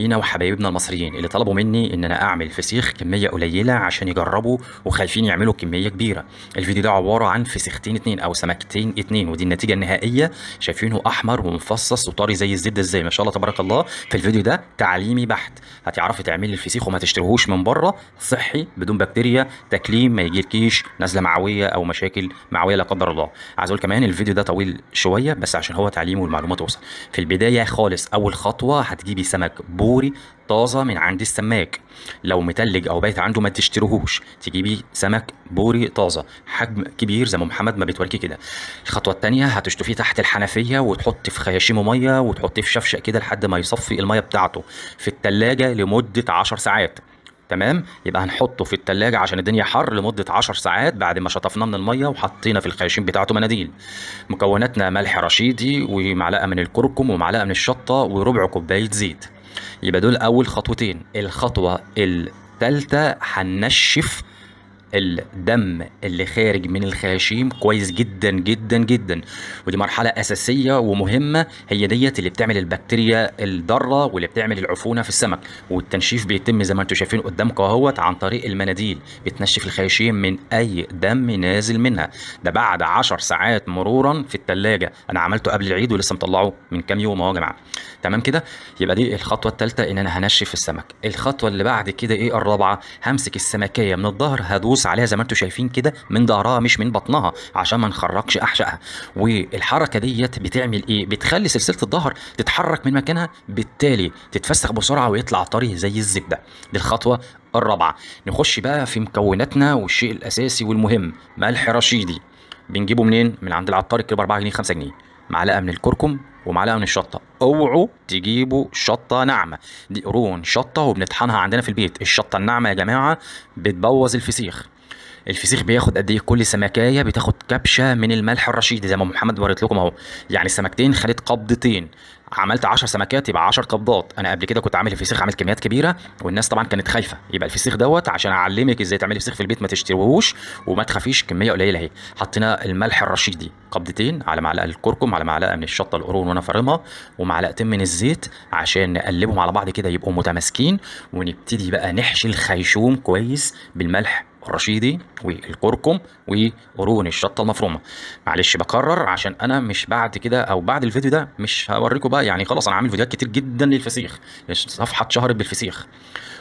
لينا وحبايبنا المصريين اللي طلبوا مني ان انا اعمل فسيخ كميه قليله عشان يجربوا وخايفين يعملوا كميه كبيره. الفيديو ده عباره عن فسيختين اتنين او سمكتين اتنين، ودي النتيجه النهائيه. شايفينه احمر ومفصص وطري زي الزبده ازاي، ما شاء الله تبارك الله. في الفيديو ده تعليمي بحت، هتعرفي تعملي الفسيخ وما تشتريهوش من بره، صحي بدون بكتيريا، تكليم، ما يجيلكيش نزله معويه او مشاكل معويه لا قدر الله. عايز اقول كمان الفيديو ده طويل شويه بس عشان هو تعليم والمعلومات توصل. في البدايه خالص اول خطوه هتجيبي سمك بوري طازه من عند السماك. لو متلج او بايت عنده ما تشتريهوش، تجيبي سمك بوري طازه حجم كبير زي ما محمد ما بتوريكي كده. الخطوه الثانيه هتشطفيه تحت الحنفيه وتحطي في خياشيمه ميه وتحطيه في شفشق كده لحد ما يصفي الميه بتاعته في الثلاجه لمده 10 ساعات. تمام، يبقى هنحطه في التلاجة عشان الدنيا حر لمدة 10 ساعات بعد ما شطفناه من المية وحطينا في الخياشيم بتاعته مناديل. مكوناتنا ملح رشيدي ومعلقة من الكركم ومعلقة من الشطة وربع كوباية زيت. يبقى دول أول خطوتين. الخطوة التالتة هننشف الدم اللي خارج من الخياشيم كويس جدا جدا جدا، ودي مرحلة أساسية ومهمة، هي ديت اللي بتعمل البكتيريا الضارة واللي بتعمل العفونة في السمك. والتنشيف بيتم زي ما انتم شايفين قدامكم اهوت عن طريق المناديل، بتنشف الخياشيم من أي دم نازل منها. ده بعد 10 ساعات مرورا في التلاجة، أنا عملته قبل العيد ولسه مطلعه من كام يوم اهو يا جماعة. تمام كده، يبقى دي الخطوة الثالثة ان انا هنشف السمك. الخطوة اللي بعد كده ايه؟ الرابعة، همسك السمكية من الظهر هدوس عليها زي ما انتم شايفين كده من ظهرها مش من بطنها عشان ما نخرجش احشائها. والحركة ديت بتعمل ايه؟ بتخلي سلسلة الظهر تتحرك من مكانها، بالتالي تتفسخ بسرعة ويطلع طري زي الزبدة. دي الخطوة الرابعة. نخش بقى في مكوناتنا والشيء الاساسي والمهم، ملح رشيدي. بنجيبه منين؟ من عند العطار، الكيلو ب 4 جنيه 5 جنيه. معلقة من الكركم ومعلقه من الشطه. اوعوا تجيبوا شطه ناعمه، دي قرون شطه وبنطحنها عندنا في البيت. الشطه الناعمه يا جماعه بتبوظ الفسيخ. الفسيخ بياخد قد ايه؟ كل سمكايه بتاخد كبشه من الملح الرشيد زي ما محمد وريت لكم اهو. يعني السمكتين خدت قبضتين، عملت 10 سمكات يبقى 10 قبضات. انا قبل كده كنت عامل الفسيخ عامل كميات كبيره والناس طبعا كانت خايفه. يبقى الفسيخ دوت عشان اعلمك ازاي تعملي فسيخ في البيت ما تشتروهوش وما تخافيش، كميه قليله اهي. حطينا الملح الرشيدي قبضتين على معلقه الكركم على معلقه من الشطه القرون وانا فارمها ومعلقتين من الزيت عشان نقلبهم على بعض كده يبقوا متماسكين. ونبتدي بقى نحشي الخيشوم كويس بالملح الرشيدي والكركم وقرون الشطه المفرومه. معلش بكرر عشان انا مش بعد كده او بعد الفيديو ده مش هوريكم بقى، يعني خلاص انا عامل فيديوهات كتير جدا للفسيخ، صفحه اتشهرت بالفسيخ.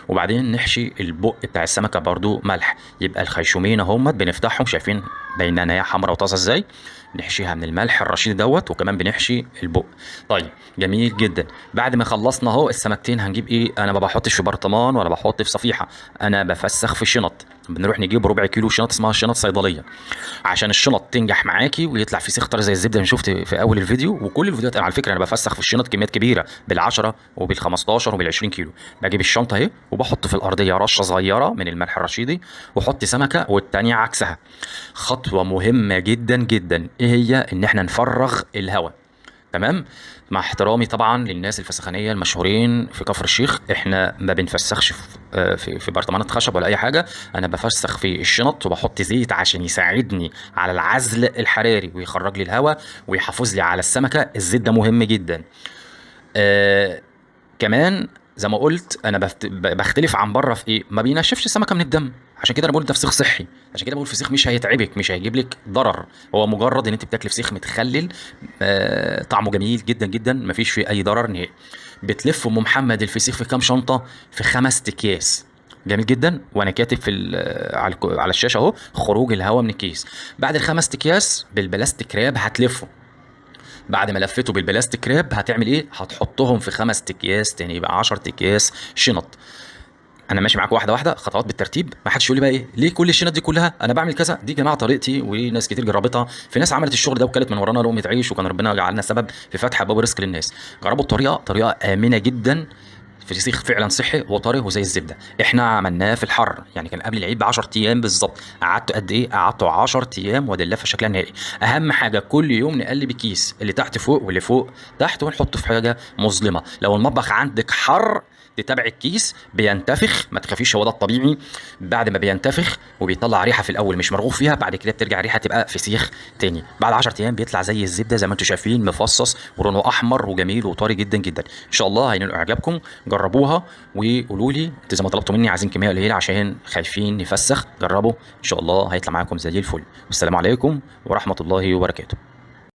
وبعدين نحشي البق بتاع السمكه برضو ملح. يبقى الخيشومين اهمت بنفتحهم، شايفين باينه ان هي حمرا وطازه ازاي؟ نحشيها من الملح الرشيد دوت، وكمان بنحشي البق. طيب جميل جدا. بعد ما خلصنا اهو السمكتين هنجيب ايه؟ انا ما بحطش في برطمان ولا بحط في صفيحه، انا بفسخ في شنط. بنروح نجيب ربع كيلو شنط اسمها شنط صيدليه عشان الشنط تنجح معاكي ويطلع فسيخ طري زي الزبده. انا شفت في اول الفيديو وكل الفيديوهات، انا على فكره انا بفسخ في الشنط كميات كبيره بال10 وبال15 وبال20 كيلو. بجيب الشنطه اهي وبحط في الارضيه رشه صغيره من الملح الرشيدي واحط سمكه والتانيه عكسها. خطوه مهمه جدا جدا ايه هي؟ ان احنا نفرغ الهواء. تمام، مع احترامي طبعا للناس الفسخانيه المشهورين في كفر الشيخ، احنا ما بنفسخش في برطمانات خشب ولا اي حاجه. انا بفسخ في الشنط وبحط زيت عشان يساعدني على العزل الحراري ويخرج لي الهواء ويحافظ لي على السمكه. الزيت ده مهم جدا. كمان زي ما قلت انا بختلف عن بره في ايه؟ ما بينشفش السمكه من الدم. عشان كده انا بقول ده فسيخ صحي، عشان كده بقول فسيخ مش هيتعبك، مش هيجيب لك ضرر. هو مجرد ان انت بتاكل فسيخ متخلل، طعمه جميل جدا جدا، مفيش فيه اي ضرر نهائي. بتلف ام محمد الفسيخ في كام شنطه؟ في 5 اكياس. جميل جدا، وانا كاتب في على الشاشه اهو خروج الهواء من الكيس. بعد ال5 اكياس بالبلاستيك راب هتلفه. بعد ما لفيته بالبلاستيك راب هتعمل ايه؟ هتحطهم في 5 اكياس تاني، يبقى 10 اكياس شنط. انا ماشي معاك واحده واحده خطوات بالترتيب، ما حدش يقول لي بقى ايه ليه كل الشنط دي كلها انا بعمل كذا. دي جماعه طريقتي وناس كتير جربتها، في ناس عملت الشغل ده وكلت من ورانا لقمه عيش وكان ربنا جعلنا سبب في فتح ابواب رزق للناس. جربوا الطريقه، طريقه امنه جدا، فسيخ فعلا صحي وطري وزي الزبده. احنا عملناه في الحر، يعني كان قبل العيد ب 10 ايام بالظبط. قعدت قد ايه؟ قعدت 10 ايام وادي اللفه شكلها نهائي. اهم حاجه كل يوم نقلب الكيس اللي تحت فوق واللي فوق تحت ونحطه في حاجه مظلمه. لو المطبخ عندك حر تتابع الكيس بينتفخ، ما تخافيش هو ده الطبيعي. بعد ما بينتفخ وبيطلع ريحه في الاول مش مرغوب فيها، بعد كده بترجع الريحه تبقى فسيخ تاني. بعد 10 ايام بيطلع زي الزبده زي ما انتم شايفين، مفصص ولونه احمر وجميل وطري جدا جدا. ان شاء الله هينال اعجابكم، جربوها وقولوا لي انتوا زي ما طلبتوا مني عايزين كميه قليله عشان خايفين نفسخ. جربوا ان شاء الله هيطلع معاكم زي الفل. والسلام عليكم ورحمه الله وبركاته.